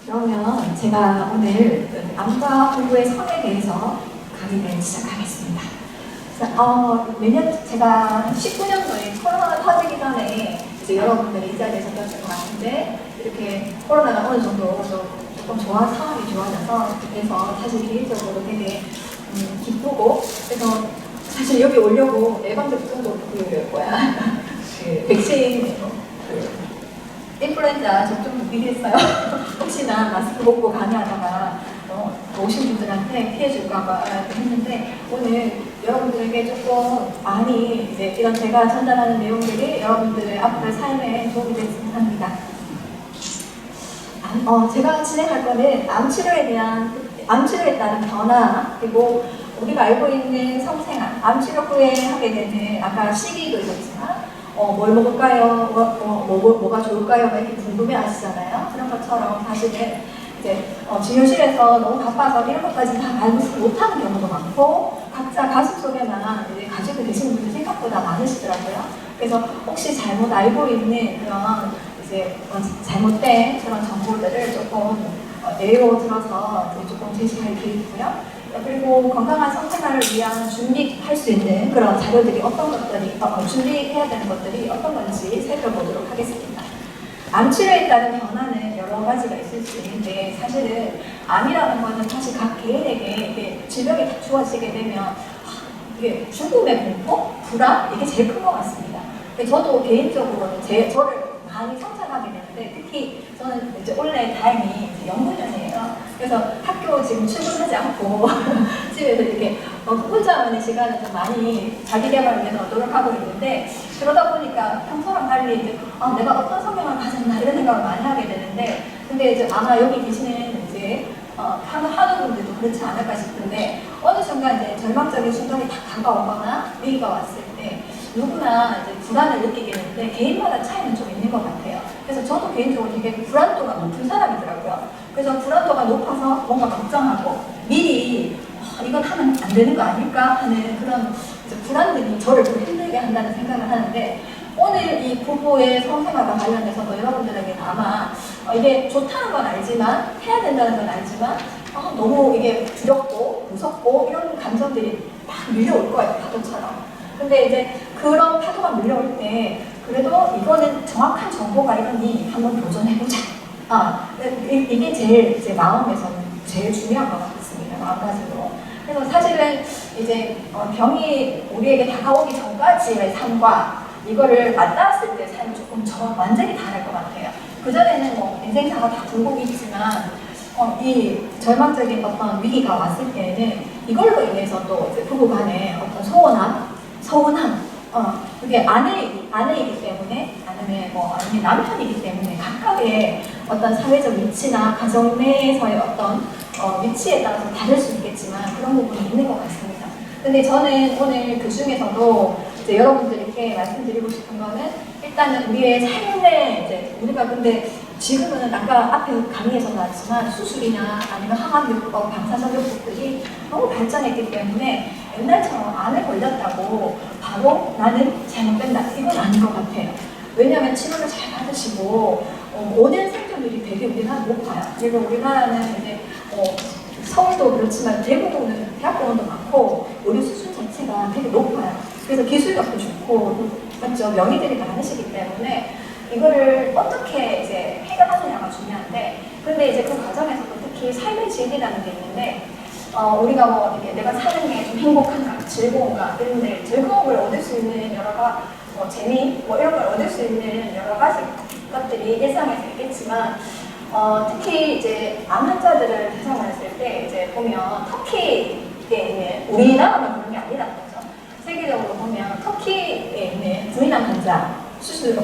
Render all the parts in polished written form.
그러면 제가 오늘 암과 공부의 성에 대해서 강의를 시작하겠습니다. 매년 제가 19년도에 코로나가 터지기 전에 이제 여러분들이 이 자리에 섰던 것 같은데 이렇게 코로나가 어느 정도 조금 상황이 좋아져서 그래서 사실 개인적으로 되게 기쁘고 그래서 사실 여기 오려고 예방접종도 백신 인플루엔자 접종도 미리 했어요. 혹시나 마스크 벗고 강의하다가 오신 분들한테 피해 줄까봐 했는데 오늘 여러분들에게 조금 많이 이제 이런 제가 전달하는 내용들이 여러분들의 앞으로의 삶에 도움이 됐으면 합니다. 제가 진행할 거는 암치료에 따른 변화 그리고 우리가 알고 있는 성생활, 암치료 후에 하게 되는 아까 시기도 있었지만 뭘 먹을까요? 뭐가 좋을까요? 이렇게 궁금해 하시잖아요. 그런 것처럼 사실은 이제 진료실에서 너무 바빠서 이런 것까지 다 알고 못하는 경우도 많고 각자 가슴속에만 이제 가지고 계시는 분들이 생각보다 많으시더라고요. 그래서 혹시 잘못 알고 있는 그런 이제 잘못된 그런 정보들을 조금 예로 들어서 조금 제시할 계획이고요. 그리고 건강한 성생활을 위한 준비할 수 있는 그런 자료들이 어떤 것들이 준비해야 되는 것들이 어떤 건지 살펴보도록 하겠습니다. 암치료에 따른 변화는 여러 가지가 있을 수 있는데 사실은 암이라는 것은 사실 각 개인에게 이게 질병이 딱 주어지게 되면 이게 죽음의 공포, 불안 이게 제일 큰 것 같습니다. 저도 개인적으로는 저를 많이 성찰하게 되는데 특히 저는 이제 원래 다행히 연구년이에요. 그래서 학교 지금 출근하지 않고 집에서 이렇게 혼자만의 시간을 좀 많이 자기 개발을 위해서 노력하고 있는데 그러다 보니까 평소랑 달리 이제 내가 어떤 성향을 가졌나 이런 생각을 많이 하게 되는데 근데 이제 아마 여기 계시는 이제 하는 분들도 그렇지 않을까 싶은데 어느 순간 이제 절망적인 순간이 딱 다가오거나 위기가 왔을 때 누구나 이제 불안을 느끼게 되는데 개인마다 차이는 좀 있는 것 같아요. 그래서 저도 개인적으로 되게 불안도가 높은 사람이더라고요. 그래서 불안도가 높아서 뭔가 걱정하고 미리 이건 하면 안 되는 거 아닐까 하는 그런 불안들이 저를 좀 힘들게 한다는 생각을 하는데 오늘 이 부부의 성생활과 관련해서도 여러분들에게 아마 이게 좋다는 건 알지만 해야 된다는 건 알지만 너무 이게 두렵고 무섭고 이런 감정들이 막 밀려올 거예요. 파도처럼. 근데 이제 그런 파도가 밀려올 때 그래도 이거는 정확한 정보가 이러니 한번 도전해보자. 이게 제일 제 마음에서는 제일 중요한 것 같습니다. 마음가짐으로. 그래서 사실은 이제 병이 우리에게 다가오기 전까지의 삶과 이거를 맞닿았을 때 삶이 조금 완전히 다를 것 같아요. 그전에는 뭐 인생사가 다 굴곡이 있지만 이 절망적인 어떤 위기가 왔을 때에는 이걸로 인해서 또 이제 부부간의 어떤 서운함, 그게 아내이기 때문에, 아니면 남편이기 때문에 각각의 어떤 사회적 위치나 가정 내에서의 어떤 위치에 따라서 다를 수 있겠지만 그런 부분이 있는 것 같습니다. 근데 저는 오늘 그 중에서도 이제 여러분들께 말씀드리고 싶은 거는 일단은 우리의 삶에 이제 우리가 근데 지금은 아까 앞에 강의에서 나왔지만 수술이나 아니면 항암요법, 방사선요법들이 너무 발전했기 때문에 옛날처럼 암에 걸렸다고 바로 나는 잘못된다 이건 아닌 것 같아요. 왜냐하면 치료를 잘 받으시고 오는 생존율이 되게 우리나라 높아요. 그리고 우리나라는 이제 서울도 그렇지만 대부분은 대학병원도 많고 의료 수준 자체가 되게 높아요. 그래서 기술력도 좋고 맞죠? 명의들이 많으시기 때문에 이거를 어떻게 이제 해결하느냐가 중요한데 근데 이제 그 과정에서도 특히 삶의 질이라는 게 있는데 우리가 뭐 이렇게 내가 사는 게 좀 행복한가, 즐거운가 이런데 즐거움을 얻을 수 있는 여러 가지 재미 이런 걸 얻을 수 있는 여러 가지 것들이 일상에서 있겠지만 특히 이제 암 환자들을 대상으로 했을 때 이제 보면 터키에 있는 우리나라만 그런 게 아니라는 거죠. 세계적으로 보면 터키에 있는 부인암 환자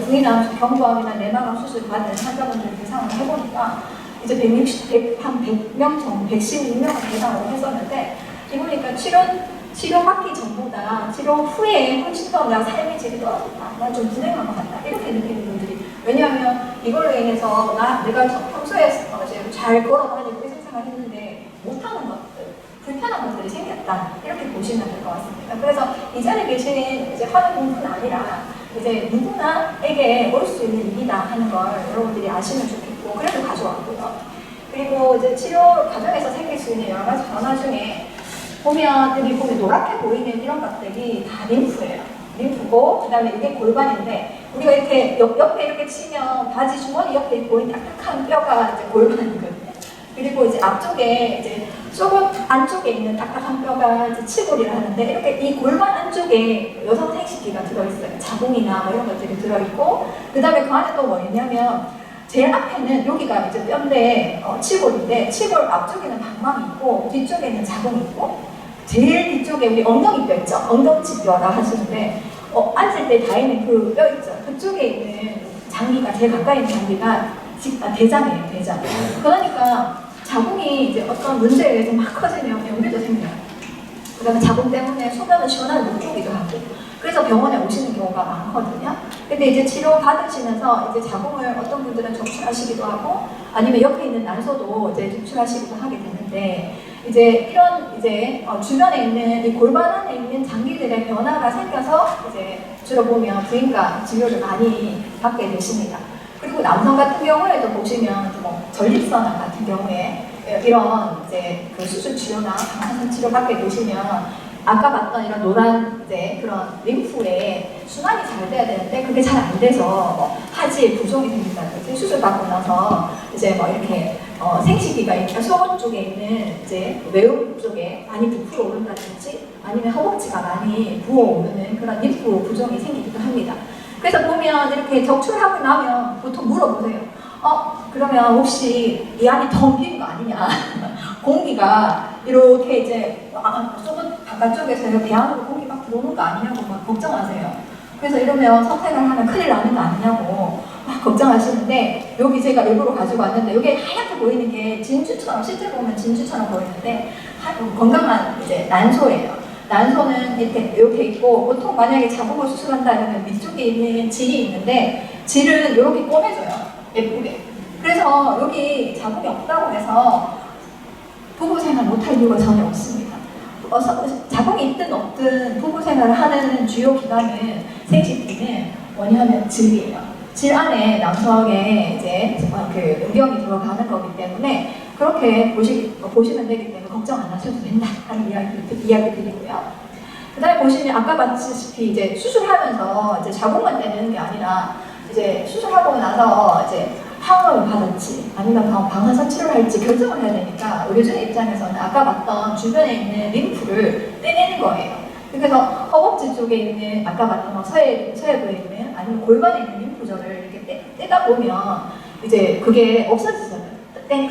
부인암 경부암이나 내막암 수술 받은 환자분들 대상으로 해보니까 이제 100명 정도, 116명을 대상으로 했었는데 이보니까 치료 받기 전보다 치료 후에 훨씬 더 내가 삶의 질이 떨어졌다. 난 좀 불행한 것 같다. 이렇게 느끼는 분들이 왜냐하면 이걸로 인해서 내가 평소에 이제 잘 걸어다니고 일상생활 했는데 못하는 것들, 불편한 것들이 생겼다. 이렇게 보시면 될 것 같습니다. 그래서 이 자리에 계신 이제 하는 공부는 아니라 이제 누구나에게 올 수 있는 일이다 하는 걸 여러분들이 아시면 좋겠고 그래서 가져왔고요. 그리고 이제 치료 과정에서 생길 수 있는 여러 가지 변화 중에 보면 여기 보면 노랗게 보이는 이런 것들이 다 림프예요. 림프고 그다음에 이게 골반인데 우리가 이렇게 옆에 이렇게 치면 바지 주머니 옆에 보이는 딱딱한 뼈가 이제 골반이거든요. 그리고 이제 앞쪽에 이제 조금 안쪽에 있는 딱딱한 뼈가 이제 치골이라 하는데 이렇게 이 골반 안쪽에 여성 생식기가 들어있어요. 자궁이나 뭐 이런 것들이 들어있고 그다음에 그 안에 또 뭐 있냐면 제일 앞에는 여기가 이제 뼈인데 치골인데 치골 앞쪽에는 방광이 있고 뒤쪽에는 자궁이 있고 제일 뒤쪽에 우리 엉덩이 뼈 있죠? 엉덩치 뼈라 하시는데 앉을 때 닿는 그 뼈 있죠? 그쪽에 있는 장기가 제일 가까이 있는 장기가 대장이에요. 대장. 그러니까 자궁이 이제 어떤 문제에 의해서 막 커지면 염류도 생겨요. 그 다음에 자궁 때문에 소변은 시원한 목조기도 하고 그래서 병원에 오시는 경우가 많거든요. 근데 이제 치료 받으시면서 이제 자궁을 어떤 분들은 적출하시기도 하고 아니면 옆에 있는 난소도 이제 적출하시기도 하게 되는데 이제 이런 이제 주변에 있는 이 골반 안에 있는 장기들의 변화가 생겨서 이제 주로 보면 부인과 진료를 많이 받게 되십니다. 그리고 남성 같은 경우에도 보시면 뭐 전립선암 같은 경우에 이런 이제 그 수술 치료나 방사선 치료 받게 되시면 아까 봤던 이런 노란 이제 그런 림프에 순환이 잘 돼야 되는데 그게 잘 안 돼서 뭐 하지에 부종이 생긴다든지 수술 받고 나서 이제 뭐 이렇게 생식기가 있다 속옷 쪽에 있는 이제 외음 쪽에 많이 부풀어 오른다든지 아니면 허벅지가 많이 부어오르는 그런 림프 부종이 생기기도 합니다. 그래서 보면 이렇게 적출하고 나면 보통 물어보세요. 그러면 혹시 이 안이 텅 빈 거 아니냐? 공기가 이렇게 이제 속옷 바깥쪽에서 배 안으로 공기 막 들어오는 거 아니냐고 막 걱정하세요. 그래서 이러면 선택을 하면 큰일 나는 거 아니냐고 막 걱정하시는데 여기 제가 일부러 가지고 왔는데 여기 하얗게 보이는 게 진주처럼 실제 보면 진주처럼 보이는데 건강한 이제 난소예요. 난소는 이렇게 있고 보통 만약에 자궁을 수술한다면 위쪽에 있는 질이 있는데 질은 이렇게 꼬매져요. 예쁘게. 그래서 여기 자궁이 없다고 해서 부부 생활 못할 이유가 전혀 없습니다. 자궁이 있든 없든 부부 생활을 하는 주요 기관은 생식기는 뭐냐면 질이에요. 질 안에 남성의 이제 그 음경이 들어가는 거기 때문에 그렇게 보시면 되기 때문에 걱정 안 하셔도 된다 하는 이야기 드리고요. 그 다음에 보시면 아까 봤다시피 이제 수술하면서 이제 자궁만 떼는 게 아니라 이제 수술하고 나서 이제 항암을 받을지 아니면 방사선 치료를 할지 결정을 해야 되니까 의료진의 입장에서는 아까 봤던 주변에 있는 림프를 떼내는 거예요. 그래서 허벅지 쪽에 있는 아까 봤던 서해부에 있는 아니면 골반에 있는 림프절을 이렇게 떼다 보면 이제 그게 없어지잖아요.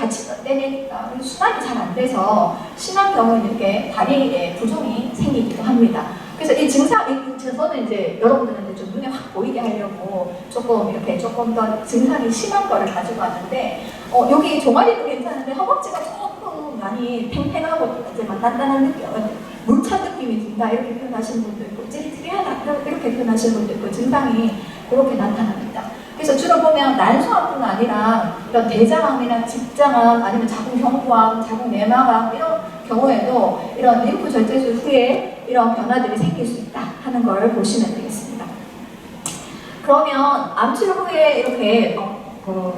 같이 떼내니까 순환이 잘 안 돼서 심한 경우에는 이렇게 다리에 부종이 생기기도 합니다. 그래서 이 저는 이제 여러분들한테 좀 눈에 확 보이게 하려고 조금 더 증상이 심한 거를 가지고 왔는데 여기 종아리도 괜찮은데 허벅지가 조금 많이 팽팽하고 이제 막 단단한 느낌, 물찬 느낌이 든다 이렇게 표현하시는 분도 있고 찌릿찌릿하다 이렇게 표현하시는 분도 있고 증상이 그렇게 나타납니다. 그래서 주로 보면 난소암뿐 아니라 이런 대장암이나 직장암 아니면 자궁경부암, 자궁내막암 이런 경우에도 이런 림프 절제술 후에 이런 변화들이 생길 수 있다 하는 걸 보시면 되겠습니다. 그러면 암치료 후에 이렇게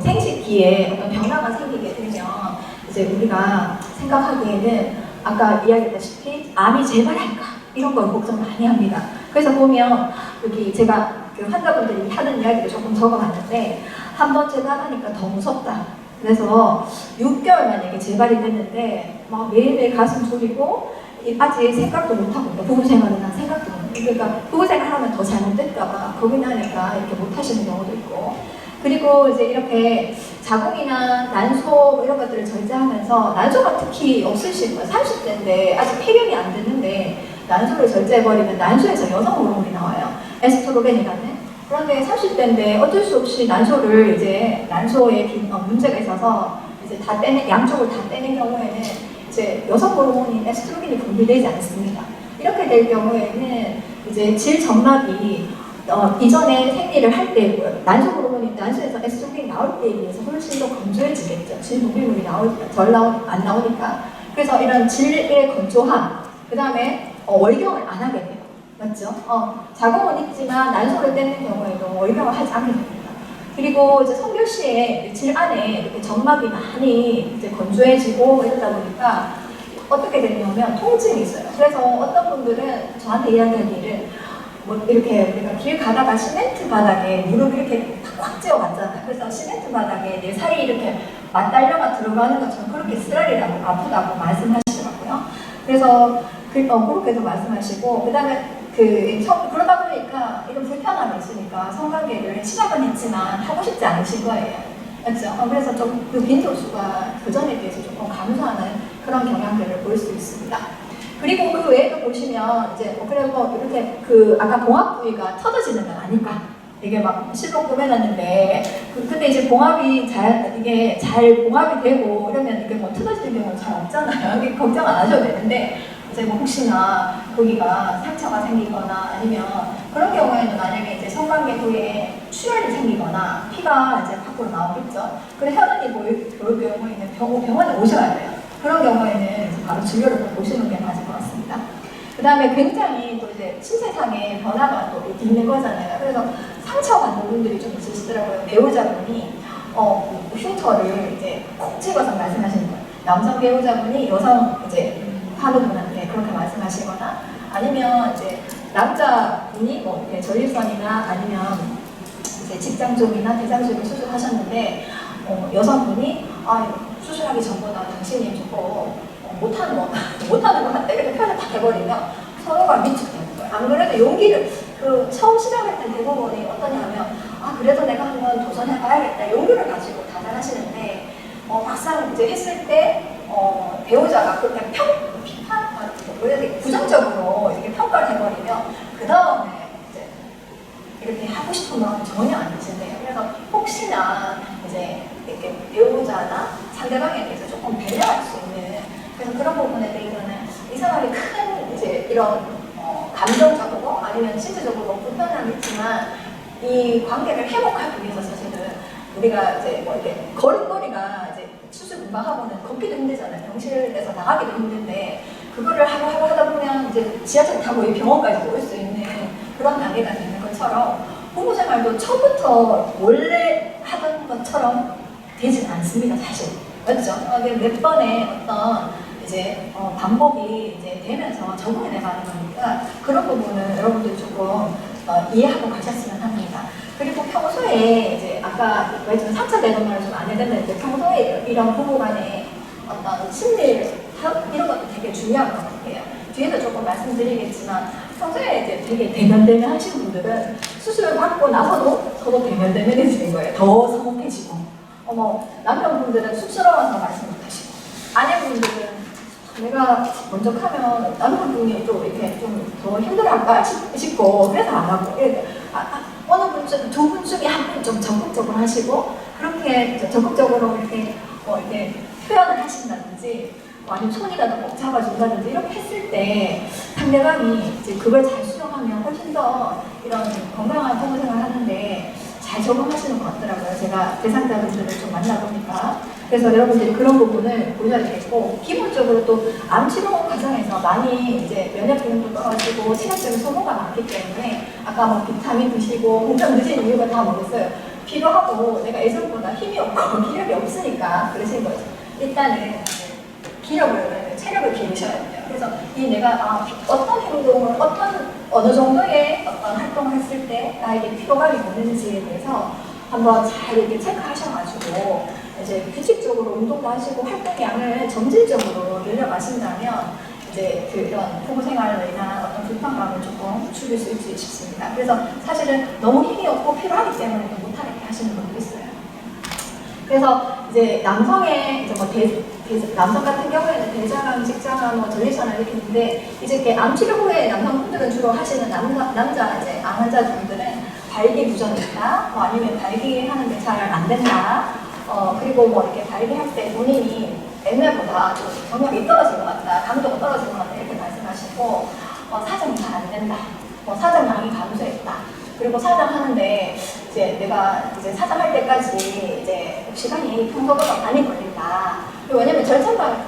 생식기에 어떤 변화가 생기게 되면 이제 우리가 생각하기에는 아까 이야기했다시피 암이 재발할까 이런 걸 걱정 많이 합니다. 그래서 보면 여기 제가 그 환자분들이 하는 이야기를 조금 적어봤는데 한번 재발하니까 더 무섭다. 그래서 6개월 만에 재발이 됐는데 막 매일매일 가슴 졸이고 아직 생각도 못하고 부부 생활은 난 생각도 못해요. 그러니까 부부 생활하면 더 잘못될까봐 겁이 나니까 이렇게 못하시는 경우도 있고 그리고 이제 이렇게 자궁이나 난소 이런 것들을 절제하면서 난소가 특히 없으신 거예요. 30대인데 아직 폐렴이 안 됐는데 난소를 절제해버리면 난소에서 여성 호르몬이 나와요. 에스트로겐이라는. 그런데 30대인데 어쩔 수 없이 난소를 이제 난소에 문제가 있어서 이제 양쪽을 다 떼는 경우에는 이제 여성 호르몬인 에스트로겐이 분비되지 않습니다. 이렇게 될 경우에는 이제 질 점막이 이전에 생리를 할 때 난소 호르몬이 난소에서 에스트로겐이 나올 때에 비해서 훨씬 더 건조해지겠죠. 질 분비물이 안 나오니까. 그래서 이런 질의 건조함, 그 다음에 월경을 안 하게 돼요. 맞죠? 자궁은 있지만 난소를 떼는 경우에도 월경을 하지 않게 됩니다. 그리고 이제 성교시에 질 안에 이렇게 점막이 많이 이제 건조해지고 이러다 보니까 어떻게 되냐면 통증이 있어요. 그래서 어떤 분들은 저한테 이야기하기를 뭐 이렇게 우리가 길 가다가 시멘트 바닥에 무릎 이렇게 꽉 쥐어봤잖아요. 그래서 시멘트 바닥에 내 살이 이렇게 맞달려가 들어가는 것처럼 그렇게 쓰라리라고 아프다고 말씀하시더라고요. 그래서 그렇게도 말씀하시고, 그 다음에 그러다 보니까 이런 불편함이 있으니까 성관계를 시작은 했지만 하고 싶지 않으신 거예요. 그렇죠? 그래서 좀 그 빈도수가 그 전에 비해서 조금 감소하는 그런 경향들을 볼 수 있습니다. 그리고 그 외에도 보시면 이제 그래서 이렇게 아까 봉합 부위가 터져지는 건 아닐까? 이게 막 실로 꾸며놨는데 근데 이제 봉합이 잘 봉합이 되고 이러면 이게 뭐 틀어지는 경우는 잘 없잖아요. 이게 걱정 안 하셔도 되는데 이제 뭐 혹시나 거기가 상처가 생기거나 아니면 그런 경우에는 만약에 이제 성관계 후에 출혈이 생기거나 피가 이제 밖으로 나오겠죠. 그래서 혈흔이 보일 경우에는 병원에 오셔야 돼요. 그런 경우에는 바로 진료를 보시는 게 맞을 것 같습니다. 그 다음에 굉장히 또 이제 신체상의 변화가 또 있는 거잖아요. 그래서 상처받는 분들이 좀 있으시더라고요. 배우자분이 흉터를 이제 콕 찍어서 말씀하시는 거예요. 남성 배우자분이 여성 이제 환우분한테 그렇게 말씀하시거나 아니면 이제 남자분이 뭐 이렇게 전립선이나 아니면 이제 직장종이나 대장종을 수술하셨는데 여성분이 수술하기 전보다 당신이 조금 못하는 것 같다 이렇게 표현을 딱 해버리면 서로가 위축되는 거예요. 안 그래도 용기를 처음 시작할 때 대부분이 어떠냐면 그래도 내가 한번 도전해봐야겠다 용기를 가지고 다들 하시는데 막상 이제 했을 때 배우자가 그렇게 부정적으로 이렇게 평가를 해버리면 그 다음에 이제 이렇게 하고 싶은 마음이 전혀 안 드신대요. 그래서 혹시나 이제 이렇게 배우자나 상대방에 대해서 조금 배려할 수 있는 그래서 그런 부분에 대해서는 이 사람이 큰 이제 이런 감정적으로 아니면 신체적으로 불편함이 있지만 이 관계를 회복하기 위해서 사실은 우리가 이제 뭐 이렇게 걸음걸이가 이제 수술 금방하고는 걷기도 힘들잖아요. 병실에서 나가기도 힘든데 그거를 하루 하다 보면 이제 지하철 타고 이 병원까지 올 수 있는 그런 단계가 되는 것처럼 부부 생활도 처음부터 원래 하던 것처럼 되진 않습니다, 사실. 맞죠? 몇 번의 어떤 이제 반복이 이제 되면서 적응이 돼가는 거니까 그런 부분은 여러분들 조금 이해하고 가셨으면 합니다. 그리고 평소에 이제 아까 말씀 상처 내는 말을 좀 안 해야 된다는데 평소에 이런 부부간의 어떤 친밀 이런 것도 되게 중요한 것 같아요. 뒤에도 조금 말씀드리겠지만 평소에 이제 되게 대면대면 하시는 분들은 수술을 받고 나서도 서로 대면대면해지는 거예요. 더 서먹해지고 남편분들은 쑥스러워서 말씀 못하시고 아내분들은 내가 먼저 하면 남편분이 또 이렇게 좀 더 힘들어할까 싶고 그래서 안 하고 어느 분 두 분 중에 한 분 좀 적극적으로 하시고 그렇게 적극적으로 이렇게 표현을 하신다든지 아니면 손이라도 꼭 잡아준다든지 이렇게 했을 때 상대방이 이제 그걸 잘 수용하면 훨씬 더 이런 건강한 부부 생활을 하는데 잘 적응하시는 것 같더라고요. 제가 대상자분들을 좀 만나보니까. 그래서 여러분들이 그런 부분을 보셔야 되겠고, 기본적으로 또 암치료 과정에서 많이 이제 면역 기능도 떨어지고 체력적인 소모가 많기 때문에 아까 뭐 비타민 드시고 공장 드시는 이유가 다 뭐겠어요? 피로하고 내가 예전보다 힘이 없고 기력이 없으니까 그러신 거죠. 일단은 체력을 기르셔야 돼요. 그래서 내가 어떤 행동을 어느 정도의 어떤 활동을 했을 때 나에게 피로감이 오는지에 대해서 한번 잘 이렇게 체크하셔가지고 이제 규칙적으로 운동도 하시고 활동량을 점진적으로 늘려가신다면 이제 이런 부부 생활로 인한 어떤 불편감을 조금 줄일 수 있지 싶습니다. 그래서 사실은 너무 힘이 없고 피로하기 때문에 못하게 하시는 분도 있어요. 그래서 이제 남성의 이제 남성 같은 경우에는 대장암, 직장암, 전립선암 이렇게 있는데 이제 이렇게 암 치료 후에 남성분들은 주로 하시는 남자 이제 암 환자분들은 발기부전이 있다, 아니면 발기하는데 잘 안 된다, 그리고 이렇게 발기할 때 본인이 옛날보다 좀 경력이 떨어진 것 같다, 감도가 떨어진 것 같다 이렇게 말씀하시고 사정이 잘 안 된다, 사정량이 감소했다. 그리고 사정하는데 이제 내가 이제 사정할 때까지 이제 시간이 평소보다 많이 걸린다. 왜냐면 절찬반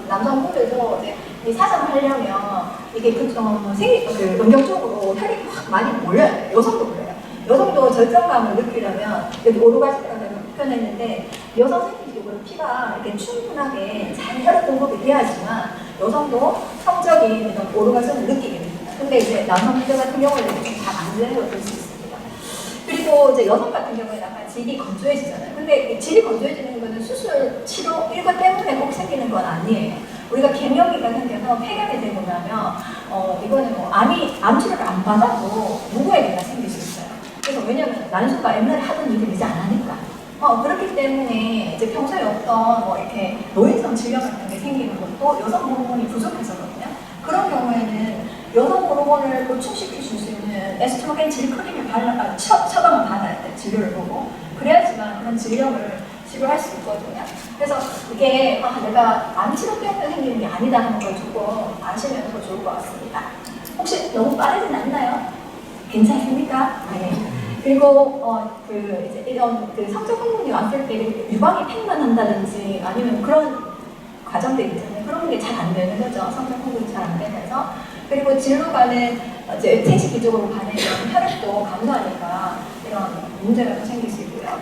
남성분들도 이제 이 사정하려면 이게 응격적으로 혈액이 확 많이 몰려야 돼요. 여성도 그래요. 여성도 절정감을 느끼려면 여기 오르가즘이라고 표현했는데 여성 생리적으로 피가 이렇게 충분하게 잘 혈액 공급이 돼야지만 여성도 성적인 이런 오르가즘을 느끼게 됩니다. 근데 이제 남성들 같은 경우에는 잘 안 되는 걸 볼 수 있습니다. 그리고 이제 여성 같은 경우에 약간 질이 건조해지잖아요. 근데 질이 건조해지는 거는 수술, 치료 이거 때문에 꼭 생기는 건 아니에요. 우리가 갱년기가 생겨서 폐렴이 되고 나면 이거는 뭐 암 치료를 안 받아도 누구에게나 생길 수 있어요. 그래서 왜냐면 난수가 옛날에 하던 일을 이제 안 하니까. 그렇기 때문에 이제 평소에 없던 뭐 이렇게 노인성 질병 같은 게 생기는 것도 여성 호르몬이 부족해서거든요. 그런 경우에는 여성 호르몬을 보충시킬 수 있는 에스트로겐 질크림을 처방을 받아야 돼, 진료를 보고. 그래야지만 그런 질병을 치료할 수 있거든요. 그래서 이게 내가 암 치료 때문에 생기는 게 아니다는 걸 조금 아시면 더 좋을 것 같습니다. 혹시 너무 빠르진 않나요? 괜찮습니까? 네. 그리고 이제 이런 성적 호르몬이 왔을 때 유방이 팽만 한다든지 아니면 그런 과정들 있잖아요. 그런 게 잘 안 되는 거죠. 성적 호르몬이 잘 안 되면서. 그리고 진로가는 이제 퇴식 기적으로 가는 혈액도 감소하니까 이런 문제가 또 생길 수 있고요.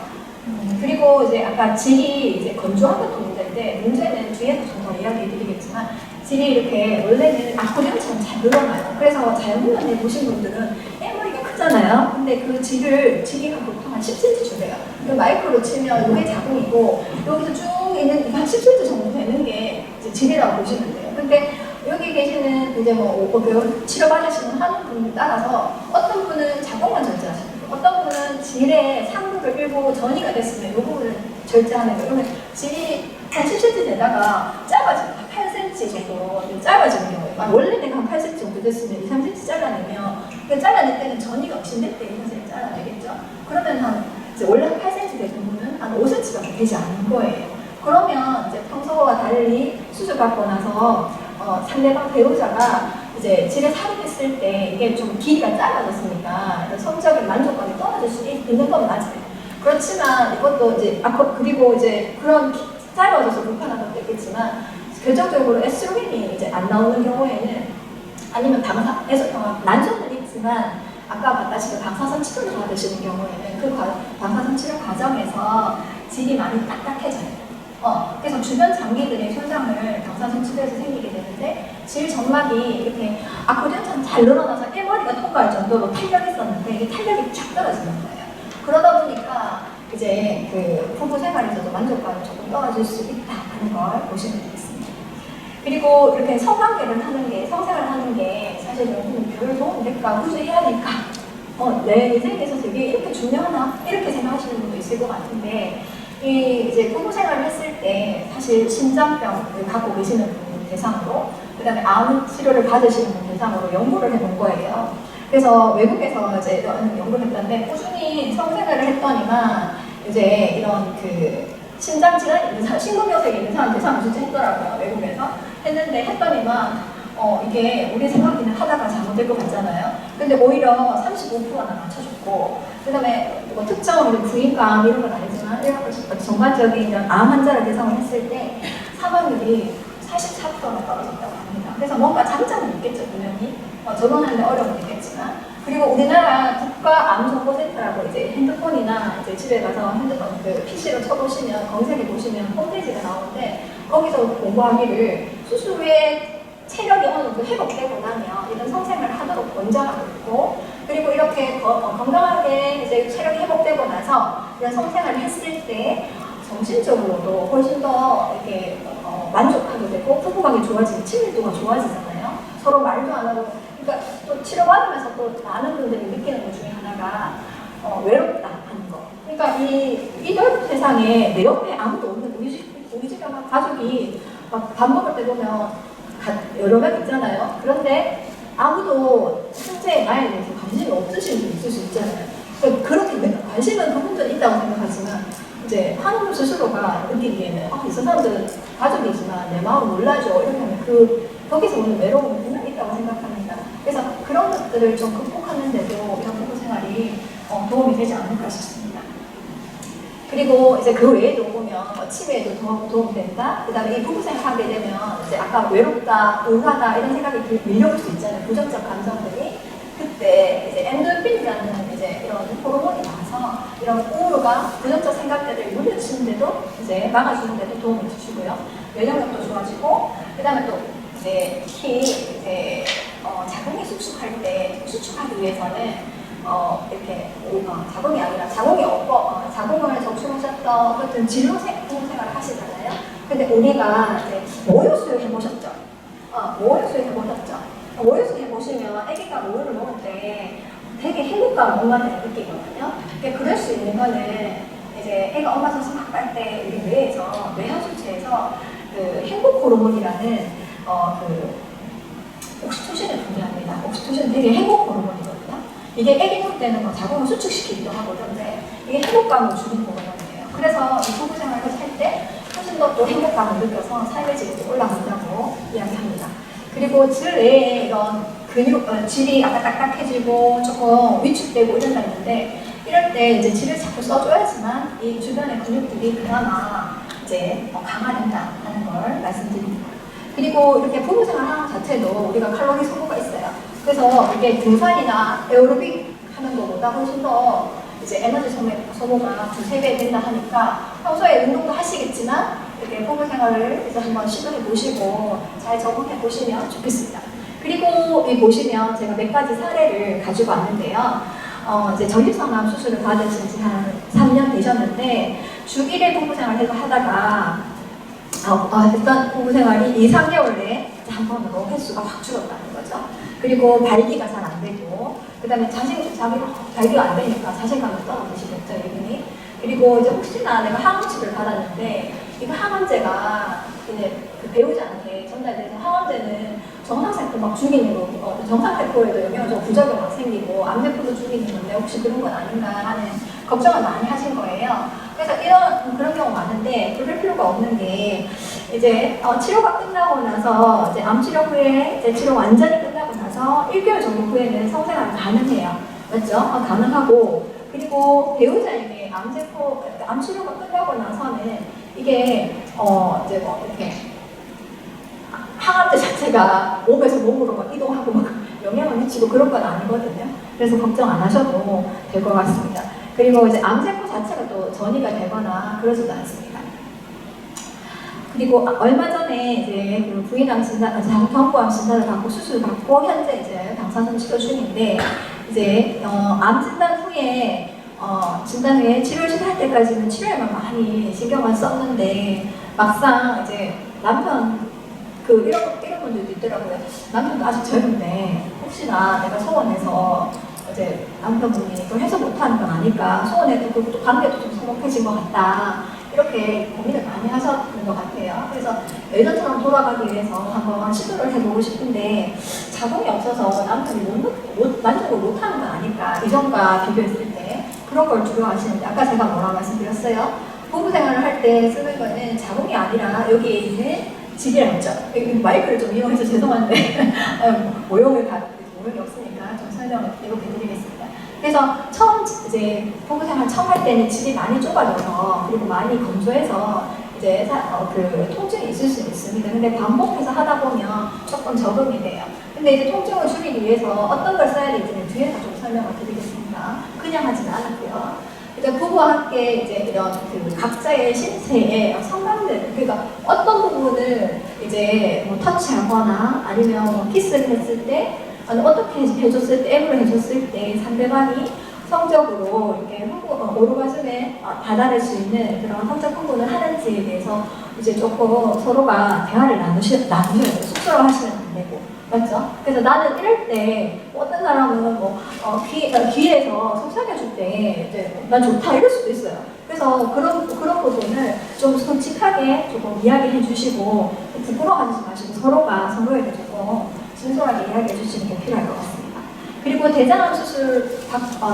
그리고 이제 아까 질이 이제 건조한 것도 문제인데 문제는 뒤에서 좀 더 이야기 드리겠지만 질이 이렇게 원래는 아코디언처럼 잘 늘어나요. 그래서 잘못만 해보신 분들은 머리가 크잖아요. 근데 그 질이 보통 한 10cm 주세요. 그 마이크로 치면 이게 자궁이고 여기서 쭉 있는 한 10cm 정도 되는 게 이제 질이라고 보시면 돼요. 근데 여기 계시는 이제 치료받으시는 하는 분에 따라서 어떤 분은 자궁만 절제하시는 거예요. 어떤 분은 질의 상부를 일부 전이가 됐으면 이 부분을 절제하는 거예요. 그러면 질이 한 10cm 되다가 짧아집니다. 8cm 정도 짧아지는 경우에 원래는 한 8cm 정도 됐으면 2, 3cm 잘라내면 그 잘라낼 때는 전이가 없인데 1cm 잘라내겠죠. 그러면 이제 원래 한 8cm 되는 분은 한 5cm밖에 되지 않는 거예요. 그러면 이제 평소와 달리 수술 받고 나서 상대방 배우자가 이제 질에 살입했을 때 이게 좀 길이가 짧아졌으니까 성적인 만족감이 떨어질 수 있는 건 맞아요. 그렇지만 이것도 이제 그리고 이제 그런 짧아져서 불편한 것도 있겠지만 결정적으로 에스트로겐이 이제 안 나오는 경우에는 아니면 난소는 있지만 아까 봤다시피 방사선 치료를 받으시는 경우에는 그 방사선 치료 과정에서 질이 많이 딱딱해져요. 그래서 주변 장기들의 손상을 방사선 치료에서 생기게 되는데 질 점막이 이렇게 아코디언처럼 잘 늘어나서 1머리가 통과할 정도로 탄력이 있었는데 이게 탄력이 쫙 떨어지는 거예요. 그러다 보니까 이제 그 부부 생활에서도 만족감이 조금 떨어질 수 있다는 걸 보시면 되겠습니다. 그리고 이렇게 성관계를 하는 게, 성생활을 하는 게 사실은 별 도움이 될까? 굳이 해야 될까? 내 인생에서 되게 이렇게 중요하나? 이렇게 생각하시는 분도 있을 것 같은데 이제 부부 생활을 했을 때 사실 심장병을 갖고 계시는 분 대상으로 그 다음에 암 치료를 받으시는 분 대상으로 연구를 해본 거예요. 그래서 외국에서 이제 연구를 했는데 꾸준히 성생활을 했더니만 이제 이런 심장 질환이 있는 사람, 심근경색이 있는 사람 대상을 진짜 했더라고요. 외국에서 했더니만 이게 우리 생각에는 하다가 잘못될 것 같잖아요. 근데 오히려 35%나 맞춰줬고 그 다음에 뭐 특정 부인과 이런 건 아니지만 전반적인 암 환자를 대상으로 했을 때 사망률이 44%나 떨어졌다고 합니다. 그래서 뭔가 장점은 있겠죠, 분명히. 적응하는데 어려움은 있겠지만. 그리고 우리나라 국가암정보센터라고 이제 핸드폰이나 이제 집에 가서 핸드폰 PC로 쳐보시면 검색해 보시면 홈페이지가 나오는데 거기서 공부하기를 수술 후에 체력이 어느 정도 회복되고 나면 이런 성생활을 하도록 권장하고 있고 그리고 이렇게 건강하게 이제 체력이 회복되고 나서 이런 성생활을 했을 때 정신적으로도 훨씬 더 이렇게 만족하게 되고 부부관계 좋아지고 친밀도가 좋아지잖아요. 서로 말도 안 하고 그러니까 또 치료받으면서 또 많은 분들이 느끼는 것 중에 하나가 외롭다 하는 거. 그러니까 이 넓은 세상에 내 옆에 아무도 없는 우리 집에 막 가족이 막 밥 먹을 때 보면 여러 명 있잖아요. 그런데 아무도 현재 나에 대해서 관심이 없으신 분이 있을 수 있잖아요. 그러니까 그렇게 관심은 그분들 있다고 생각하지만 이제 한분 스스로가 느끼기에는 이 사람들은 가족이지만 내 마음 몰라줘 이렇게 하면 거기서 오는 외로움은 분명히 있다고 생각합니다. 그래서 그런 것들을 좀 극복하는데도 이런 부부 생활이 도움이 되지 않을까 싶습니다. 그리고 이제 그 외에도 보면 치매에도 도움이 된다. 그 다음에 이 부부 생활하게 되면 이제 아까 외롭다, 우울하다 이런 생각이 밀려올 수 있잖아요. 부정적 감정들이. 그때 이제 엔돌핀이라는 이제 이런 호르몬이 나와서 이런 우울과 부정적 생각들을 물리치는데도 이제 막아주는데도 도움을 주시고요. 면역력도 좋아지고, 그 다음에 또 이제 특히 이제 자궁이 수축하기 위해서는 이렇게 자궁이 아니라 자궁을 적출하셨던 어떤 진로 생활을 하시잖아요. 근데 우리가 이제 모유수유 해보셨죠? 모유수유 해보셨죠? 모유수유 해보시면 아기가 모유를 먹을 때 되게 행복감 엄마들이 느끼거든요. 그럴 수 있는 거는 이제 애가 엄마 젖을 막 빨 때 우리 뇌에서 뇌하수체에서 그 행복 호르몬이라는 그 옥시토신을 분비합니다. 옥시토신 되게 행복 호르몬이거든요. 이게 아기 먹을 때는 자궁을 수축시키기도 하고 그런데 이게 행복감을 주는 호르몬이에요. 그래서 이 부부 생활을 할 때 훨씬 더 또 행복감을 느껴서 삶의 질이 올라간다고 이야기합니다. 그리고 질 내에 이런 질이 약간 딱딱해지고 조금 위축되고 이런다 했는데 이럴 때 이제 질을 자꾸 써줘야지만 이 주변의 근육들이 그나마 이제 강화된다는 걸 말씀드립니다. 그리고 이렇게 부부 생활하는 자체도 우리가 칼로리 소모가 있어요. 그래서 이게 등산이나 에어로빅 하는 것보다 훨씬 더 이제 에너지 소모가 2~3배 된다 하니까 평소에 운동도 하시겠지만 이렇게 부부 생활을 이제 한번 시도해 보시고 잘 적응해 보시면 좋겠습니다. 그리고 이 보시면 제가 몇 가지 사례를 가지고 왔는데요. 이제 전립선암 수술을 받으신 지 한 3년 되셨는데 주1회 부부 생활을 하다가 일단 부부 생활이 2~3개월 내에 한 번으로 횟수가 확 줄었다는 거죠. 그리고 발기가 잘 안 되고, 그 다음에 발기가 안 되니까 자신감이 떨어지시겠죠, 이분이. 그리고 이제 혹시나 내가 항암치를 받았는데, 이거 항암제가 이제 그 배우자한테 전달돼서 항암제는 정상세포 막 죽이는 거고, 정상세포에도 영향적 부작용 막 생기고, 암세포도 죽이는 건데, 혹시 그런 건 아닌가 하는 걱정을 많이 하신 거예요. 그래서 그런 경우 많은데, 그럴 필요가 없는 게, 이제 치료가 끝나고 나서 이제 암 치료 후에 이제 치료 완전히 끝나고 나서 1개월 정도 후에는 성생활이 가능해요. 맞죠? 가능하고 그리고 배우자에게 암 치료가 끝나고 나서는 이게 이제 뭐 이렇게 항암제 자체가 몸에서 몸으로 막 이동하고 막 영향을 미치고 그런 건 아니거든요. 그래서 걱정 안 하셔도 될 것 같습니다. 그리고 이제 암세포 자체가 또 전이가 되거나 그러지도 않습니다. 그리고 얼마 전에 이제 그 부인암 진단, 경부암 진단을 받고 수술을 받고 현재 이제 방사선 치료 중인데 이제 암 진단 후에 치료를 시작할 때까지는 치료에만 많이 신경을 썼는데 막상 이제 남편 이런 분들도 있더라고요. 남편도 아직 젊은데 혹시나 내가 소원해서 이제 남편분이 또 해서 못하는 건 아니까 소원해도 그리고 또 관계도 좀 서먹해진 것 같다. 이렇게 고민을 많이 하셨는 것 같아요. 그래서 예전처럼 돌아가기 위해서 한번 시도를 해보고 싶은데 자궁이 없어서 남편이 만족을 못하는 건 아닐까. 이전과 비교했을 때 그런 걸 두려워하시는데 아까 제가 뭐라고 말씀드렸어요? 부부 생활을 할 때 쓰는 거는 자궁이 아니라 여기에 있는 질이라고 했죠. 마이크를 좀 이용해서 죄송한데 모형이 없으니까 좀 설명을 이렇게 드리겠습니다. 그래서 이제 부부 생활 처음 할 때는 질이 많이 좁아져서 그리고 많이 건조해서 이제 그 통증이 있을 수 있습니다. 근데 반복해서 하다 보면 조금 적응이 돼요. 근데 이제 통증을 줄이기 위해서 어떤 걸 써야 될지는 뒤에서 좀 설명을 드리겠습니다. 그냥 하지는 않고요. 이제 부부와 함께 이제 이런 그 각자의 신체의 성감들, 그러니까 어떤 부분을 이제 뭐 터치하거나 아니면 뭐 키스를 했을 때 어떻게 해줬을 때, 앱으로 해줬을 때 상대방이 성적으로 이렇게 오르가즘에 다다를 수 있는 그런 성적 흥분을 하는지에 대해서 이제 조금 서로가 대화를 나누셔야 돼요. 쑥스러워하시면 안 되고. 맞죠? 그래서 나는 이럴 때 어떤 사람은 귀에서 속삭여줄 때 이제 난 좋다 이럴 수도 있어요. 그래서 그런 부분을 좀 솔직하게 조금 이야기해 주시고 부끄러워하지 마시고 서로에게 조금 진솔하게 이야기해 주시는 게 필요할 것 같습니다. 그리고 대장암 수술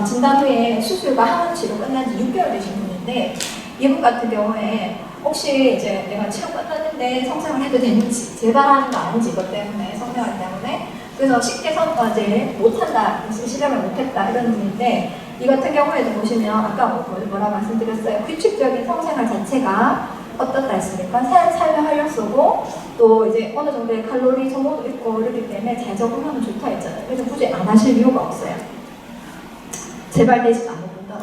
진단 후에 수술과 항암 치료 끝난 지 6개월 되신 분인데 이분 같은 경우에 혹시 이제 내가 치료 끝났는데 성생활 해도 되는지 재발하는 거 아닌지 이것 때문에 성생활 때문에 그래서 쉽게 성과제 못한다, 실험을 못했다 이런 분인데 이 같은 경우에도 보시면 아까 뭐라고 말씀드렸어요. 규칙적인 성생활 자체가 어떻다 했습니까? 삶의 활력소고 또 이제 어느 정도의 칼로리 소모도 있고 이러기 때문에 잘 적응하면 좋다 했잖아요. 그래서 굳이 안 하실 이유가 없어요. 재발되지 않는 분들은.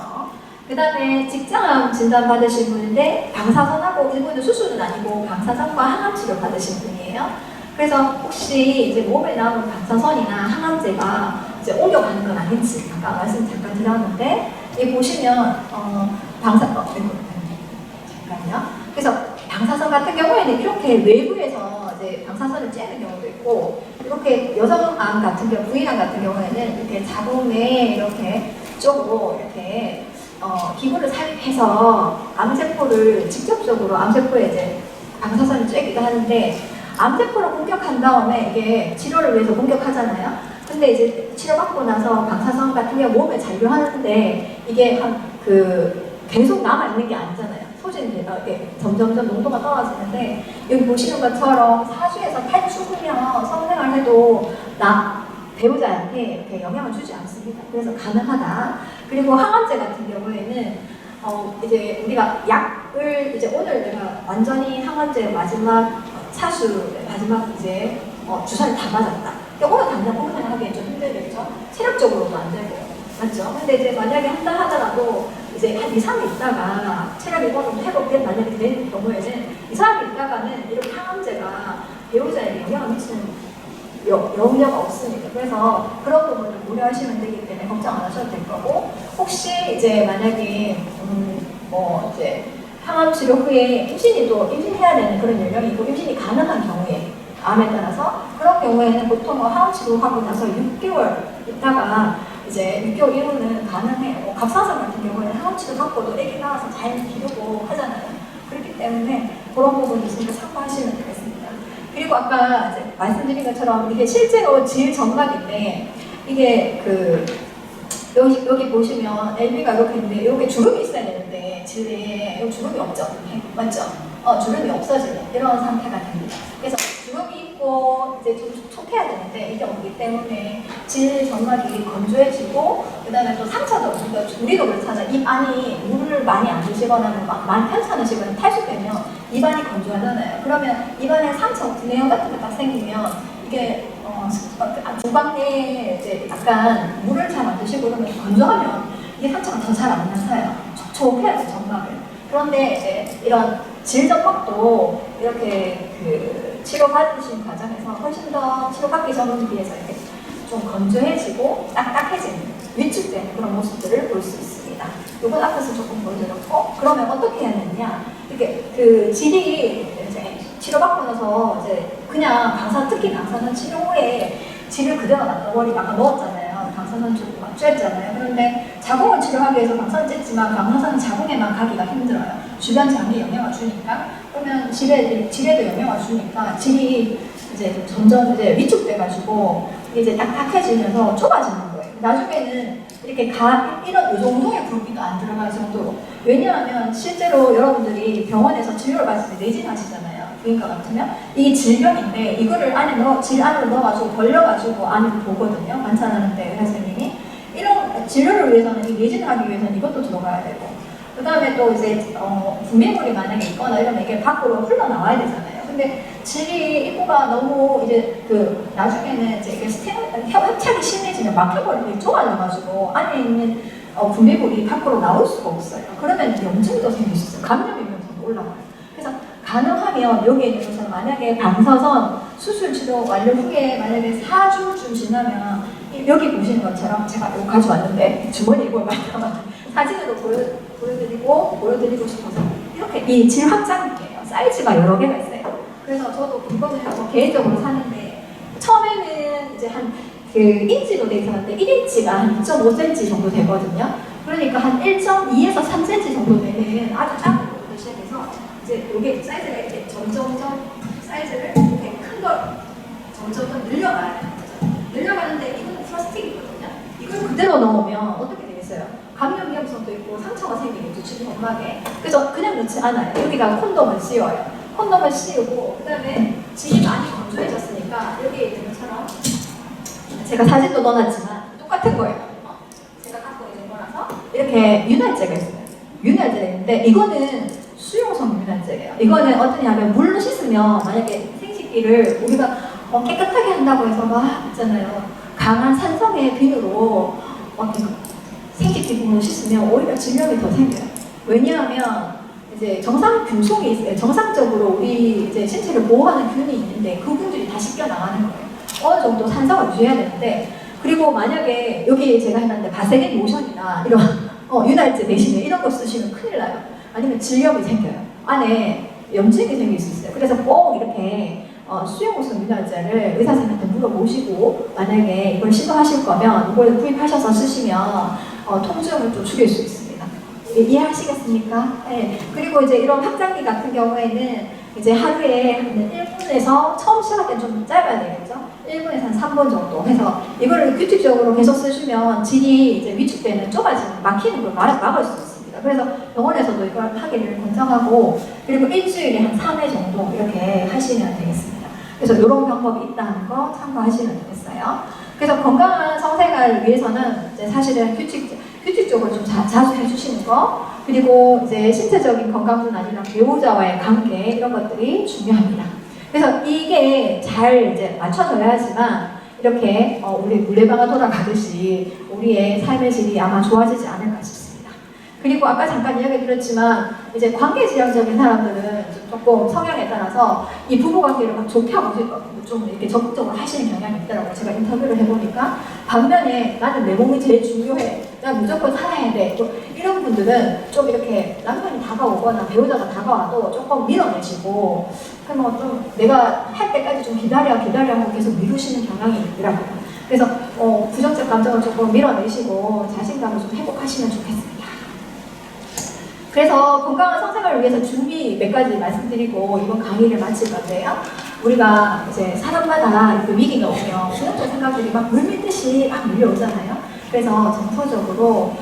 그 다음에 직장암 진단 받으신 분인데 방사선하고 이분은 수술은 아니고 방사선과 항암 치료 받으신 분이에요. 그래서 혹시 이제 몸에 남은 방사선이나 항암제가 이제 옮겨가는 건 아닌지 아까 말씀 잠깐 드렸는데 이 보시면 잠깐요. 그래서 방사선 같은 경우에는 이렇게 외부에서 이제 방사선을 쬐는 경우도 있고 이렇게 여성암 같은 경우, 부인암 같은 경우에는 이렇게 자궁 내에 이렇게 쪽으로 이렇게 기구를 삽입해서 암세포를 직접적으로 암세포에 이제 방사선을 쬐기도 하는데 암세포를 공격한 다음에 이게 치료를 위해서 공격하잖아요. 근데 이제 치료받고 나서 방사선 같은 경우 몸에 잔류하는데 이게 계속 남아있는 게 아니잖아요. 소진이 점점점 농도가 떨어지는데 여기 보시는 것처럼 사주에서 탈출 후면 성생활 해도 배우자한테 이렇게 영향을 주지 않습니다. 그래서 가능하다. 그리고 항암제 같은 경우에는 이제 우리가 약을 이제 오늘 내가 완전히 항암제 마지막 마지막 이제 주사를 다 맞았다. 그러니까 오늘 당장 복용을 하기엔 좀 힘들겠죠. 체력적으로도 안 되고 맞죠? 근데 이제 만약에 한 달 하더라도 이제 한 2, 3일 있다가 체력이 좀 회복된 만약에 되는 경우에는 2, 3일 있다가는 이렇게 항암제가 배우자에게 영향을 미치는 염려가 없습니다. 그래서 그런 부분을 고려하시면 되기 때문에 걱정 안 하셔도 될 거고 혹시 이제 만약에 이제 항암 치료 후에 임신해야 되는 그런 연령이고 임신이 가능한 경우에 암에 따라서 그런 경우에는 보통 항암 치료하고 나서 6개월 있다가 이제 6개월 이후는 가능해요. 갑상선 같은 경우에는 항암 치료 받고도 아기 나와서 잘 기르고 하잖아요. 그렇기 때문에 그런 부분이 있으니까 참고하시면 되겠습니다. 그리고 아까 이제 말씀드린 것처럼 이게 실제로 질 점막인데 이게 여기 보시면 LB가 이렇게 있는데 여기 주름이 있어야 되는데 질에 여기 주름이 없죠? 맞죠? 주름이 없어지는 이런 상태가 됩니다. 그래서 주름이 있고 이제 좀 촉해야 되는데 이게 없기 때문에 질 점막이 건조해지고 그다음에 또 상처도 우리도 그렇잖아요. 입 안이 물을 많이 안 드시거나 많이 편찮으시거나 탈수되면 입안이 건조하잖아요. 그러면 입안에 상처, 구내염 같은 게 딱 생기면 이게 중방 내에 이제 약간 물을 잘 안 드시고 그러면 건조하면 이게 상처가 더 잘 안 나타요. 촉촉해야 돼 점막을. 그런데 이제 이런 질점막도 이렇게 치료받으신 과정에서 훨씬 더 치료받기 전에 비해서 이렇게 좀 건조해지고 딱딱해지는 위축되는 그런 모습들을 볼 수 있습니다. 이건 앞에서 조금 보여드렸고 그러면 어떻게 해야 되느냐 이렇게 질이 이제 치료받고 나서 이제 그냥 특히 방사선 치료 후에 질을 그대로 머리 아까 넣었잖아요. 방사선 좀 막 쬐잖아요. 그런데 자궁을 치료하기 위해서 방사선 쬐지만 방사선은 자궁에만 가기가 힘들어요. 주변 장에 영향을 주니까 그러면 질에도 영향을 주니까 질이 이제 점점 이제 위축돼가지고 이제 딱딱해지면서 좁아지는 거예요. 나중에는 이렇게 이런 이 정도의 굵기도 안 들어갈 정도로. 왜냐하면 실제로 여러분들이 병원에서 진료를 받을 때 내진하시잖아요. 부인과 같으면 이게 질병인데 이거를 질 안으로 넣어가지고 벌려가지고 안을 보거든요. 관찰하는데 선생님이 이런 진료를 위해서는 이 내진을 하기 위해서는 이것도 들어가야 되고 그 다음에 또 이제 분비물이 만약에 있거나 이러면 이게 밖으로 흘러나와야 되잖아요. 근데 질이 입구가 너무 이제 나중에는 이제 이게 협착이 심해지면 막혀버리고 좁아져가지고 안에 있는 분비물이 밖으로 나올 수가 없어요. 그러면 염증도 생길 수 있어요. 감염 위험성도 올라가요. 그래서 가능하면 여기에 있는 것은 만약에 방사선 수술 치료 완료 후에 만약에 4주쯤 지나면 여기 보시는 것처럼 제가 이거 가져왔는데 주머니에 이걸 많이 사진으로 보여드리고 싶어서 이렇게 이 질 확장기예요. 사이즈가 여러 개가 있어요. 그래서 저도 이거는 개인적으로 사는데 처음에는 이제 한 인치로 돼 있었는데 1인치가 한 2.5cm 정도 되거든요. 그러니까 한 1.2에서 3cm 정도 되는 아주 작은 것부터 시작해서 이제 이게 사이즈가 이렇게 점점점 사이즈를 이렇게 큰 걸 점점점 늘려가야 되는 거죠. 늘려가는데 이건 플라스틱이거든요. 이걸 그대로 넣으면 어떻게 되겠어요? 감염 위험성도 있고 상처가 생기겠죠, 질 점막에. 그래서 그냥 넣지 않아요. 여기다가 콘돔을 씌워요. 콘돔을 씌우고 그 다음에 질이 많이 건조해졌으니까 여기에 있는 것처럼 제가 사진도 넣어놨지만 똑같은 거예요. 제가 갖고 있는 거라서 이렇게 윤활제가 있어요. 윤활제가 있는데 이거는 수용성 윤활제예요. 이거는 어떠냐면 물로 씻으면 만약에 생식기를 우리가 깨끗하게 한다고 해서 막 있잖아요. 강한 산성의 비누로 생식 기분으로 씻으면 오히려 질염이 더 생겨요. 왜냐하면 이제 정상 균속이 있어요. 정상적으로 우리 이제 신체를 보호하는 균이 있는데 그분들이 다 씻겨 나가는 거예요. 어느 정도 산성을 유지해야 되는데, 그리고 만약에 여기 제가 해놨는데 바세린 로션이나 이런 윤활제 대신에 이런 거 쓰시면 큰일 나요. 아니면 질염이 생겨요. 안에 염증이 생길 수 있어요. 그래서 꼭 이렇게 수용우선 윤활제를 의사 선생님한테 물어보시고, 만약에 이걸 시도하실 거면 이걸 구입하셔서 쓰시면 통증을 좀 줄일 수 있습니다. 이해하시겠습니까? 네. 그리고 이제 이런 확장기 같은 경우에는 이제 하루에 한 1분에서 처음 시작할 때 좀 짧아야 되겠죠? 1분에서 한 3분 정도 해서 이거를 규칙적으로 계속 쓰시면 질이 이제 위축되는 좁아지는 막히는 걸 막을 수 있습니다. 그래서 병원에서도 이걸 하기를 권장하고, 그리고 일주일에 한 3회 정도 이렇게 하시면 되겠습니다. 그래서 이런 방법이 있다는 거 참고하시면 되겠어요. 그래서 건강한 성생활을 위해서는 이제 사실은 규칙적으로 좀 자주 해주시는 거, 그리고 이제 신체적인 건강뿐 아니라 배우자와의 관계, 이런 것들이 중요합니다. 그래서 이게 잘 이제 맞춰져야지만 이렇게 우리 물레방아 돌아가듯이 우리의 삶의 질이 아마 좋아지지 않을까 싶습니다. 그리고 아까 잠깐 이야기 드렸지만 이제 관계지향적인 사람들은 조금 성향에 따라서 이 부부관계를 막 좋게 하고 좀 이렇게 적극적으로 하시는 경향이 있더라고요. 제가 인터뷰를 해보니까. 반면에 나는 내 몸이 제일 중요해, 난 무조건 살아야 돼, 이런 분들은 좀 이렇게 남편이 다가오거나 배우자가 다가와도 조금 밀어내시고, 그러면 좀 내가 할 때까지 좀 기다려 하고 계속 미루시는 경향이 있더라고요. 그래서 부정적 감정을 조금 밀어내시고 자신감을 좀 회복하시면 좋겠습니다. 그래서 건강한 성생활을 위해서 준비 몇 가지 말씀드리고 이번 강의를 마칠 건데요. 우리가 이제 사람마다 이렇게 위기가 오면 부정적 생각들이 막 물밀듯이 막 밀려오잖아요. 그래서 정서적으로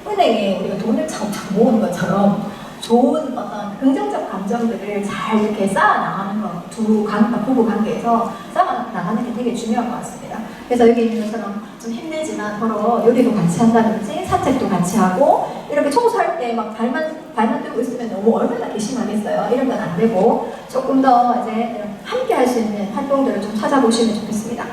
은행에 우리가 돈을 차곡차곡 모으는 것처럼 좋은 어떤 긍정적 감정들을 잘 이렇게 쌓아나가는 것, 부부 관계에서 쌓아나가는 게 되게 중요한 것 같습니다. 그래서 여기 있는 것처럼 좀 힘들지만 서로 요리도 같이 한다든지 산책도 같이 하고, 이렇게 청소할 때 막 발만 들고 있으면 너무 얼마나 괘씸하겠어요. 이런 건 안 되고 조금 더 이제 함께 할 수 있는 활동들을 좀 찾아보시면 좋겠습니다.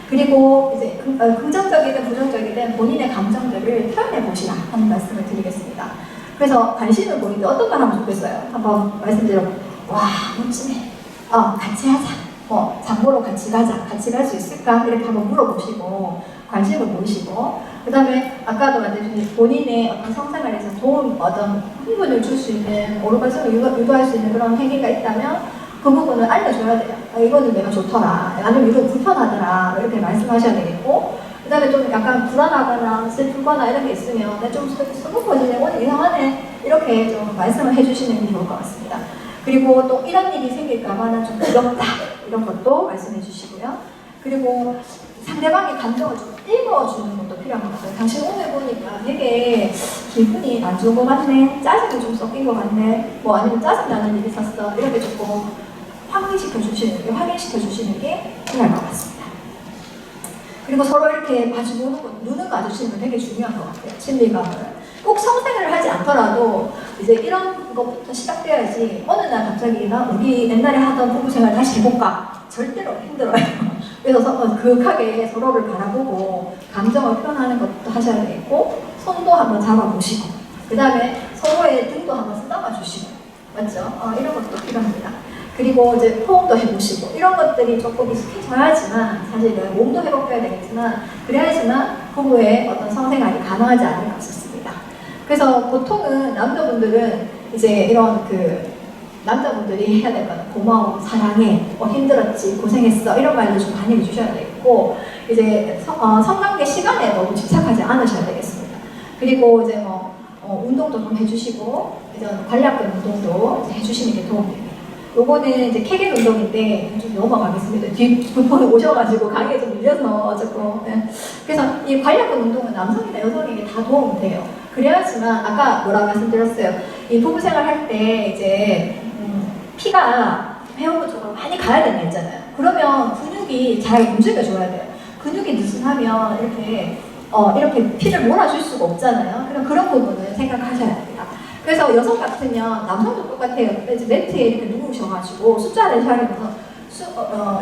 그리고 이제 긍정적이든 부정적이든 본인의 감정들을 표현해 보시라 하는 말씀을 드리겠습니다. 그래서 관심을 보이는데 어떤 말 하면 좋겠어요? 한번 말씀드려. 와, 멋지네. 같이 하자. 장보러 같이 가자. 같이 갈 수 있을까? 이렇게 한번 물어보시고 관심을 보이시고, 그 다음에 아까도 말씀드린 본인의 어떤 성생활에서 어떤 흥분을 줄 수 있는, 오르가즘을 유도할 수 있는 그런 행위가 있다면 그 부분을 알려줘야 돼요. 이거는 내가 좋더라. 아니면 이거 불편하더라. 이렇게 말씀하셔야 되겠고, 그 다음에 좀 약간 불안하거나 슬프거나 이런 게 있으면 나 좀 슬퍼지네, 오늘 이상하네, 이렇게 좀 말씀을 해주시는 게 좋을 것 같습니다. 그리고 또 이런 일이 생길까봐 난 좀 두렵다, 이런 것도 말씀해 주시고요. 그리고 상대방의 감정을 좀 읽어주는 것도 필요한 것 같아요. 당신 오늘 보니까 되게 기분이 안 좋은 것 같네, 짜증이 좀 섞인 것 같네, 아니면 짜증나는 일이 있었어, 이렇게 조금 확인시켜 주시는 게 필요할 것 같습니다. 그리고 서로 이렇게 마주보는 거, 눈을 마주치는 건 되게 중요한 것 같아요. 친밀감을. 꼭 성생활을 하지 않더라도 이제 이런 것부터 시작돼야지 어느 날 갑자기 우리 옛날에 하던 부부생활 다시 해볼까? 절대로 힘들어요. 그래서 그윽하게 서로를 바라보고 감정을 표현하는 것도 하셔야 되겠고, 손도 한번 잡아보시고, 그 다음에 서로의 등도 한번 쓰다봐 주시고, 맞죠? 이런 것도 필요합니다. 그리고 이제 호흡도 해보시고, 이런 것들이 조금 익숙해져야지만, 사실은 몸도 회복해야 되겠지만, 그래야지만 부부의 어떤 성생활이 가능하지 않을까 싶습니다. 그래서 보통은 남자분들은 이제 이런 남자분들이 해야 될 거는 고마워, 사랑해, 힘들었지, 고생했어, 이런 말도 좀 많이 해주셔야 되겠고, 이제 성관계 시간에 너무 집착하지 않으셔야 되겠습니다. 그리고 이제 운동도 좀 해주시고, 이제 관략근 운동도 이제 해주시는 게 도움이 됩니다. 요거는 이제 케겔 운동인데 좀 넘어가겠습니다. 뒷부분에 오셔가지고 강의에 좀 밀려서 조금. 네. 그래서 이 관략근 운동은 남성이나 여성에게 다 도움이 돼요. 그래야지만 아까 뭐라고 말씀드렸어요. 이 부부생활 할 때 이제 피가 회원부 쪽으로 많이 가야 된다 했잖아요. 그러면 근육이 잘 움직여줘야 돼요. 근육이 느슨하면 이렇게 피를 몰아줄 수가 없잖아요. 그런 부분을 생각하셔야 됩니다. 그래서 여성 같으면 남성도 똑같아요. 이제 매트에 이렇게 누우셔가지고 숫자를 하면서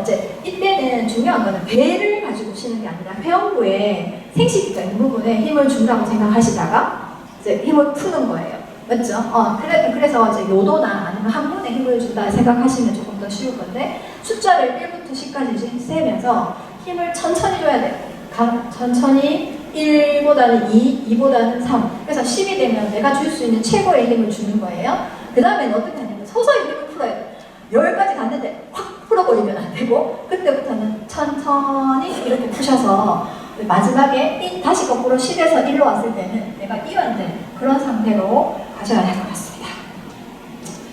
이제 이때는 중요한 거는 배를 가지고 쉬는 게 아니라 회원부에 생식기적인 부분에 힘을 준다고 생각하시다가 이제 힘을 푸는 거예요. 맞죠? 그래서 이제 요도나 아니면 한 번에 힘을 준다 생각하시면 조금 더 쉬울 건데 숫자를 1부터 10까지 세면서 힘을 천천히 줘야 돼요. 천천히 1보다는 2, 2보다는 3. 그래서 10이 되면 내가 줄 수 있는 최고의 힘을 주는 거예요. 그 다음에는 어떻게 하냐면 서서히 힘을 풀어야 돼요. 10까지 갔는데 확 풀어버리면 안 되고 그때부터는 천천히 이렇게 푸셔서 마지막에 다시 거꾸로 10에서 1로 왔을 때는 내가 이완된 그런 상태로 가셔야 할 것 같습니다.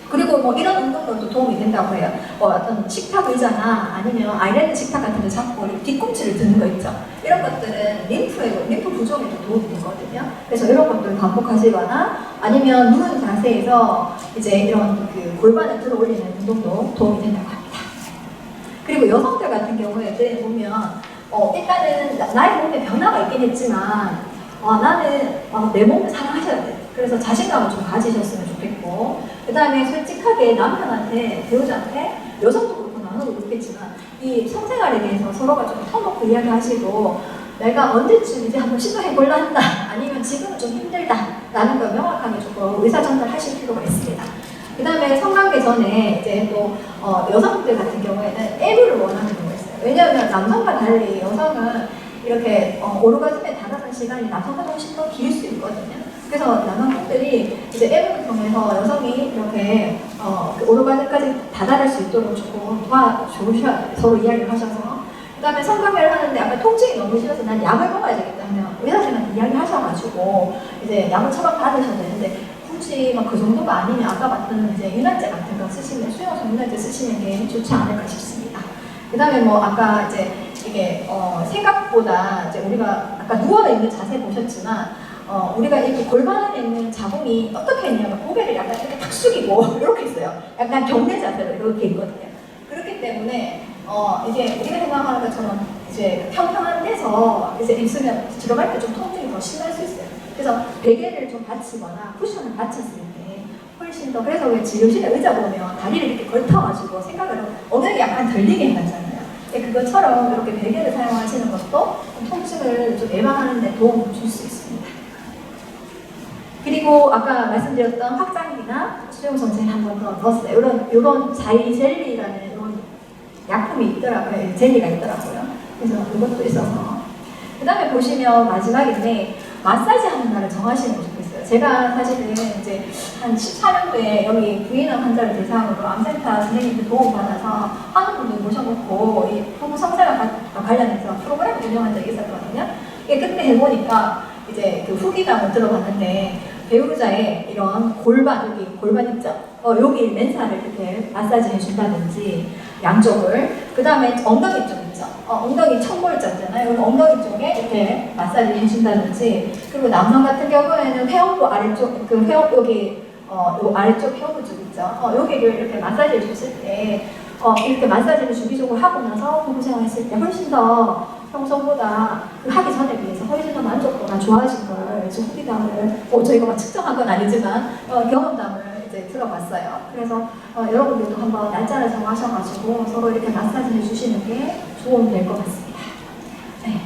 그리고 뭐 이런 운동들도 도움이 된다고 해요. 어떤 식탁 의자나 아니면 아일랜드 식탁 같은 데 잡고 뒤꿈치를 드는 거 있죠. 이런 것들은 림프 부종에도 도움이 되거든요. 그래서 이런 것들 반복하시거나 아니면 누운 자세에서 이제 이런 그 골반을 들어 올리는 운동도 도움이 된다고 합니다. 그리고 여성들 같은 경우에는 보면 일단은 나의 몸에 변화가 있긴 했지만 나는 내 몸을 사랑하셔야 돼요. 그래서 자신감을 좀 가지셨으면 좋겠고 그 다음에 솔직하게 남편한테, 배우자한테 여성도 그렇고 나눠도 그렇겠지만 이 성생활에 대해서 서로가 좀 터놓고 이야기하시고 내가 언제쯤 이제 한번 시도해볼라 한다 아니면 지금은 좀 힘들다 라는 걸 명확하게 조금 의사전달하실 필요가 있습니다. 그 다음에 성관계 전에 이제 또 여성들 같은 경우에는 애교를 원하는 경우가 있어요. 왜냐하면 남성과 달리 여성은 이렇게 오르가즘에 다다른 시간이 남성보다 훨씬 더 길 수 있거든요. 그래서 남성분들이 이제 애교를 통해서 여성이 이렇게 그 오르가즘까지 다다를 수 있도록 조금 도와주셔야 돼요. 서로 이야기를 하셔서. 그 다음에 성관계를 하는데 아까 통증이 너무 심해서 난 약을 먹어야 되겠다면 의사님한테 이야기하셔가지고 이제 약을 처방 받으셔야 되는데 굳이 막 그 정도가 아니면 아까 봤던 이제 유난제 같은 거 쓰시면 수용성 유난제 쓰시는 게 좋지 않을까 싶습니다. 그 다음에 뭐 아까 이제 이게 생각보다 이제 우리가 아까 누워 있는 자세 보셨지만 우리가 이렇게 골반에 있는 자궁이 어떻게 있냐면 고개를 약간 이렇게 탁 숙이고 이렇게 있어요. 약간 경례 자세로 이렇게 있거든요. 그렇기 때문에 이게 우리가 생각하는 것처럼 이제 평평한 데서 이제 있으면 들어갈 때 좀 통증이 더 심할 수 있어요. 그래서 베개를 좀 받치거나 쿠션을 받쳤을 때 훨씬 더 그래서 왜 진료실에 의자 보면 다리를 이렇게 걸터가지고 생각을 엉덩이 약간 들리게 해놨잖아요. 그것처럼 이렇게 베개를 사용하시는 것도 통증을 좀 예방하는 데 도움을 줄 수 있습니다. 그리고 아까 말씀드렸던 확장기나 수용성제를 한 번 더 넣었어요. 이런 자이젤리라는 이런 약품이 있더라고요. 젤리가 있더라고요. 그래서 이것도 있어서. 그 다음에 보시면 마지막인데 마사지 하는 날을 정하시는 게 좋겠어요. 제가 사실은 이제 한 14년도에 여기 부인암 환자를 대상으로 암센터 선생님들 도움받아서 하는 분들 모셔놓고 이 부부 성생활 관련해서 프로그램을 운영한 적이 있었거든요. 그때 해보니까 이제 그 후기감을 들어봤는데 배우자의 이런 골반 있죠? 여기 맨살을 이렇게 마사지 해준다든지 양쪽을 그 다음에 엉덩이 쪽 있죠? 엉덩이 청골자 있잖아요. 여기 엉덩이 쪽에 이렇게 마사지 해준다든지 그리고 남성 같은 경우에는 회원부 아래쪽 여기 요 아래쪽 회원부 쪽 있죠? 여기를 이렇게 마사지 해줬을 때 이렇게 마사지를 주기적으로 하고 나서 부부 생활했을 때 훨씬 더 평소보다 하기 전에 비해서 훨씬 더 만족도가 좋아진 걸 좀 후기담을 저희가 막 측정한 건 아니지만 경험담을 이제 들어봤어요. 그래서 여러분들도 한번 날짜를 정하셔가지고 서로 이렇게 마사지 해주시는 게 도움이 될 것 같습니다. 네.